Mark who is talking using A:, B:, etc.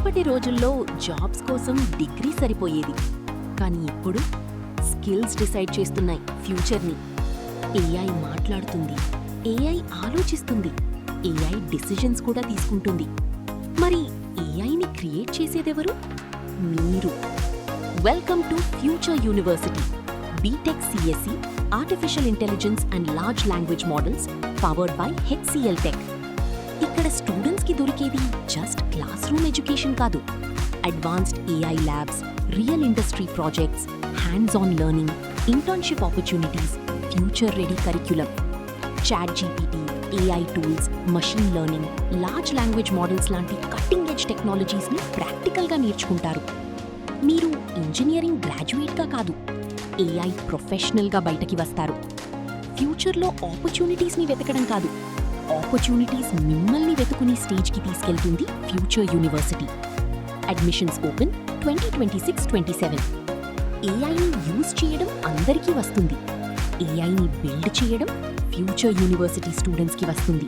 A: మునుపటి రోజుల్లో జాబ్స్ కోసం డిగ్రీ సరిపోయేది. కానీ ఇప్పుడు స్కిల్స్ డిసైడ్ చేస్తున్నాయి ఫ్యూచర్ని. ఏఐ మాట్లాడుతుంది, ఏఐ ఆలోచిస్తుంది, ఏఐ డిసిజన్స్ కూడా తీసుకుంటుంది. మరి ఏఐని క్రియేట్ చేసేదెవరు? మీరు. Welcome to future university, B Tech CSC, artificial intelligence and large language models, powered by HCL Tech. ఇక్కడ స్టూడెంట్స్కి దొరికేది జస్ట్ క్లాస్ రూమ్ ఎడ్యుకేషన్ కాదు. Advanced AI labs, real industry projects, hands on learning, internship opportunities, future ready curriculum. ChatGPT, AI tools, machine learning, large language models లాంటి cutting edge టెక్నాలజీస్ని ప్రాక్టికల్గా నేర్చుకుంటారు. మీరు engineering గ్రాడ్యుయేట్గా కాదు, ఏఐ ప్రొఫెషనల్గా బయటకి వస్తారు. ఫ్యూచర్లో ఆపర్చునిటీస్ని వెతకడం కాదు, ఆపర్చునిటీస్ మిమ్మల్ని వెతుకునే స్టేజ్కి తీసుకెళ్తుంది ఫ్యూచర్ యూనివర్సిటీ. Admissions open 2026-27. ఏఐని యూజ్ చేయడం అందరికీ వస్తుంది. ఏఐని బిల్డ్ చేయడం ఫ్యూచర్ యూనివర్సిటీ స్టూడెంట్స్కి వస్తుంది.